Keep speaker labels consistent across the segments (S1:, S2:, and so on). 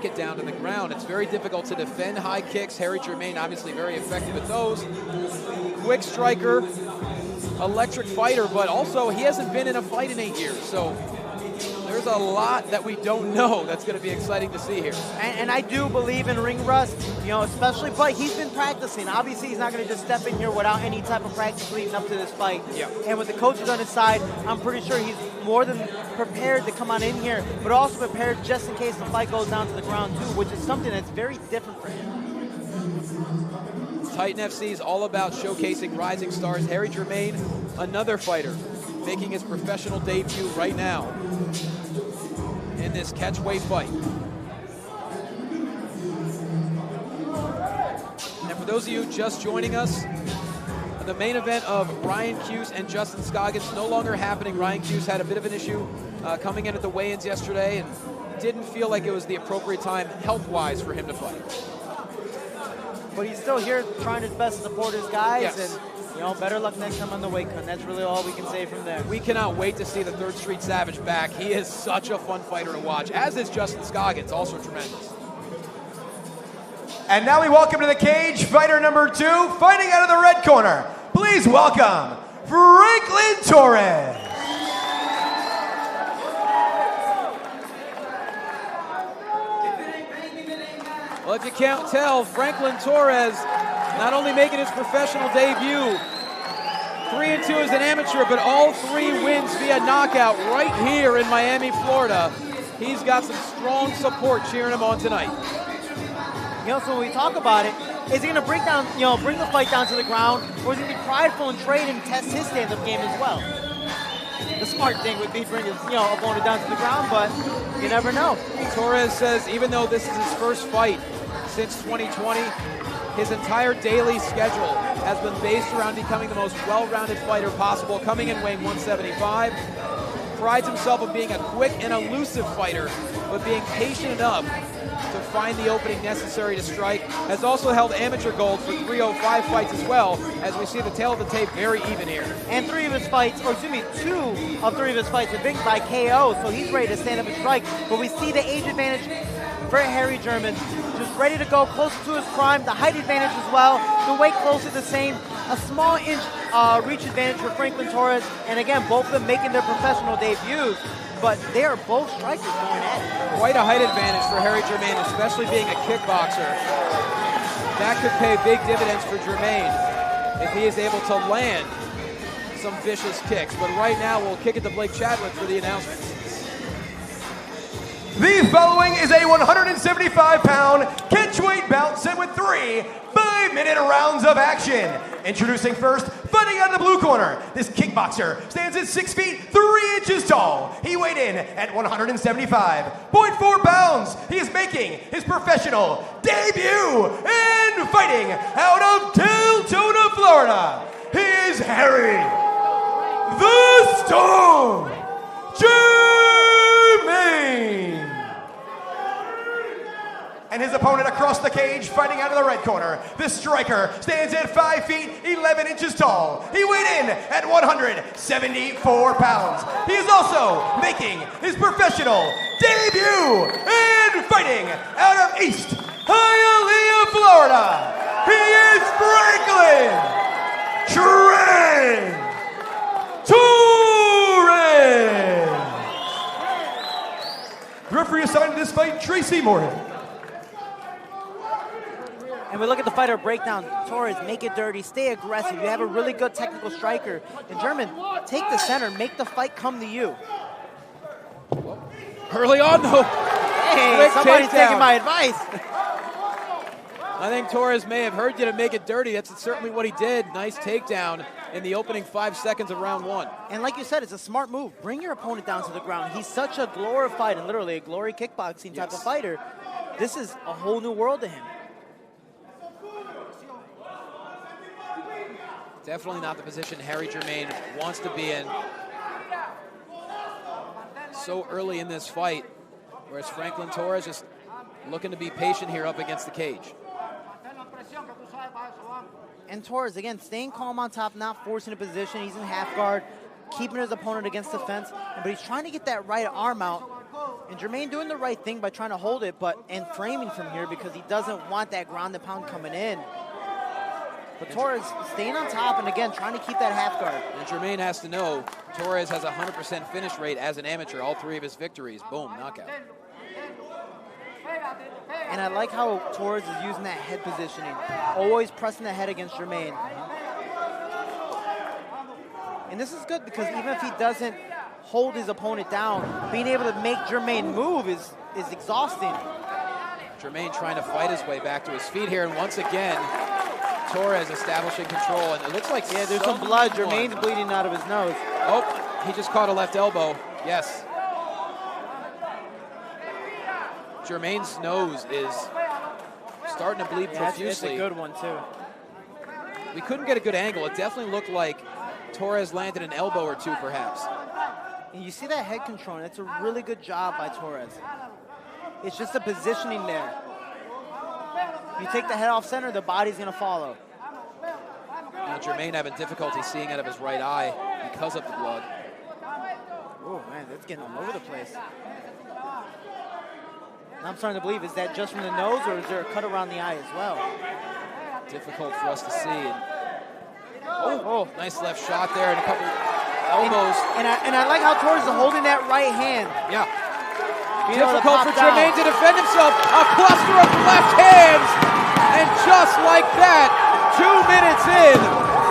S1: Get down to the ground. It's very difficult to defend high kicks. Harry Germaine obviously very effective at those. Quick striker, electric fighter, but also he hasn't been in a fight in 8 years. So there's a lot that we don't know that's going to be exciting to see here.
S2: And I do believe in ring rust, you know, especially, but he's been practicing. Obviously, he's not going to just step in here without any type of practice leading up to this fight.
S1: Yeah.
S2: And with the coaches on his side, I'm pretty sure he's more than prepared to come on in here, but also prepared just in case the fight goes down to the ground too, which is something that's very different for him.
S1: Titan FC is all about showcasing rising stars. Harry Germaine, another fighter, making his professional debut right now in this catchweight fight. And for those of you just joining us, the main event of Ryan Hughes and Justin Scoggins no longer happening. Ryan Hughes had a bit of an issue coming in at the weigh-ins yesterday and didn't feel like it was the appropriate time health-wise for him to fight.
S2: But he's still here trying his best to support his guys.
S1: Yes.
S2: And you know, better luck next time on the weight cut. That's really all we can say from there.
S1: We cannot wait to see the 3rd Street Savage back. He is such a fun fighter to watch, as is Justin Scoggins, also tremendous.
S3: And now we welcome to the cage fighter number 2, fighting out of the red corner. Please welcome Franklin Torres.
S1: Well, if you can't tell, Franklin Torres not only making his professional debut, 3-2 as an amateur, but all 3 wins via knockout right here in Miami, Florida. He's got some strong support cheering him on tonight.
S2: You know, so when we talk about it, is he going to bring the fight down to the ground, or is he going to be prideful and trade and test his stand-up game as well? The smart thing would be to bring his opponent down to the ground, but you never know.
S1: Torres says even though this is his first fight since 2020, his entire daily schedule has been based around becoming the most well-rounded fighter possible, coming in weighing 175. Prides himself on being a quick and elusive fighter, but being patient enough to find the opening necessary to strike. Has also held amateur gold for 305 fights as well, as we see the tail of the tape very even here.
S2: And 2 of 3 of his fights have been by KO, so he's ready to stand up and strike. But we see the age advantage for Harry Germaine, just ready to go closer to his prime. The height advantage as well, the weight closer the same. A small inch reach advantage for Franklin Torres, and again, both of them making their professional debuts. But they are both strikers going at it.
S1: Quite a height advantage for Harry Germaine, especially being a kickboxer. That could pay big dividends for Germaine if he is able to land some vicious kicks. But right now, we'll kick it to Blake Chadwick for the announcements.
S3: The following is a 175-pound catchweight bout set with 3 5-minute rounds of action. Introducing first, fighting out of the blue corner. This kickboxer stands at 6 feet 3 inches tall. He weighed in at 175.4 pounds. He is making his professional debut and fighting out of Deltona, Florida. He is Harry the Storm Germaine. And his opponent across the cage, fighting out of the red corner. This striker stands at 5 feet 11 inches tall. He weighed in at 174 pounds. He is also making his professional debut and fighting out of East Hialeah, Florida. He is Franklin Torres. The referee assigned to this fight, Tracy Moore.
S2: And we look at the fighter breakdown. Torres, make it dirty, stay aggressive. You have a really good technical striker. And Germaine, take the center, make the fight come to you.
S1: Early on, though.
S2: Hey,
S1: quick
S2: somebody's
S1: takedown.
S2: taking my advice.
S1: I think Torres may have heard you to make it dirty. That's certainly what he did. Nice takedown in the opening 5 seconds of round 1.
S2: And like you said, it's a smart move. Bring your opponent down to the ground. He's such a glorified and literally a glory kickboxing type of fighter. This is a whole new world to him.
S1: Definitely not the position Harry Germaine wants to be in so early in this fight, whereas Franklin Torres just looking to be patient here up against the cage.
S2: And Torres, again, staying calm on top, not forcing a position. He's in half guard, keeping his opponent against the fence, but he's trying to get that right arm out And Germaine doing the right thing by trying to hold it, and framing from here because he doesn't want that ground and pound coming in. But Torres staying on top and again trying to keep that half guard.
S1: And Germaine has to know Torres has a 100% finish rate as an amateur. All 3 of his victories, boom, knockout.
S2: And I like how Torres is using that head positioning, always pressing the head against Germaine. And this is good because even if he doesn't hold his opponent down, being able to make Germaine move is exhausting.
S1: Germaine trying to fight his way back to his feet here, and once again, Torres establishing control, and it looks like
S2: there's some blood. Germaine's bleeding out of his nose.
S1: Oh, he just caught a left elbow. Yes. Germaine's nose is starting to bleed profusely.
S2: It's a good one, too.
S1: We couldn't get a good angle. It definitely looked like Torres landed an elbow or 2, perhaps.
S2: And you see that head control, and it's a really good job by Torres. It's just the positioning there. If you take the head off center, the body's going to follow.
S1: Now Germaine having difficulty seeing out of his right eye because of the blood.
S2: Oh, man, that's getting all over the place. Now I'm starting to believe, is that just from the nose, or is there a cut around the eye as well?
S1: Difficult for us to see. Nice left shot there and a couple elbows.
S2: And I like how Torres is holding that right hand.
S1: Yeah.
S2: Difficult
S1: for Germaine to defend himself. A cluster of left hands. And just like that, 2 minutes in,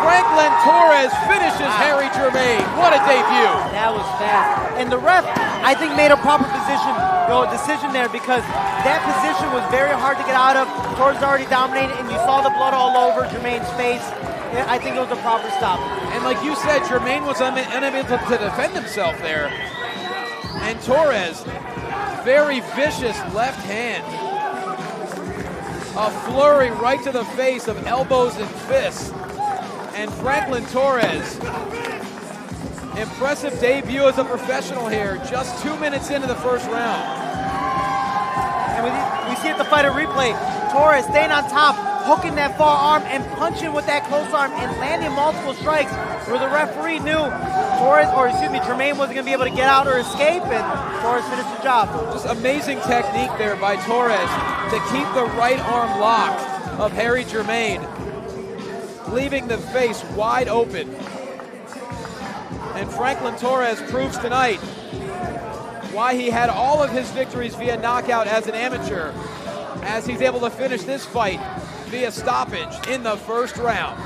S1: Franklin Torres finishes Harry Germaine. What a debut.
S2: That was fast. And the ref, I think, made a proper decision there because that position was very hard to get out of. Torres already dominated, and you saw the blood all over Germaine's face. I think it was a proper stop.
S1: And like you said, Germaine was unable to defend himself there. And Torres, very vicious left hand. A flurry right to the face of elbows and fists. And Franklin Torres, impressive debut as a professional here, just 2 minutes into the first round.
S2: And we see at the fighter replay, Torres staying on top, hooking that far arm and punching with that close arm and landing multiple strikes where the referee knew Germaine wasn't going to be able to get out or escape, and Torres finished the job.
S1: Just amazing technique there by Torres to keep the right arm locked of Harry Germaine, leaving the face wide open. And Franklin Torres proves tonight why he had all of his victories via knockout as an amateur, as he's able to finish this fight via stoppage in the first round.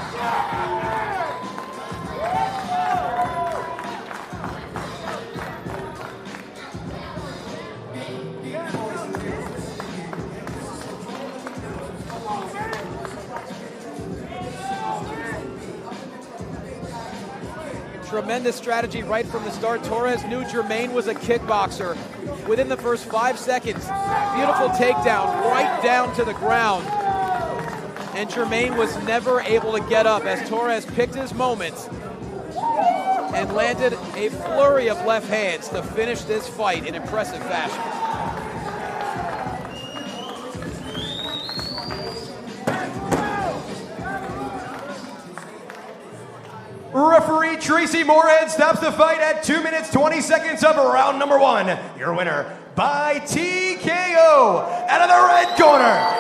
S1: Tremendous strategy right from the start. Torres knew Germaine was a kickboxer. Within the first 5 seconds, beautiful takedown right down to the ground. And Germaine was never able to get up as Torres picked his moments and landed a flurry of left hands to finish this fight in impressive fashion.
S3: Referee Tracy Moorhead stops the fight at 2 minutes, 20 seconds of round number 1. Your winner by TKO out of the red corner,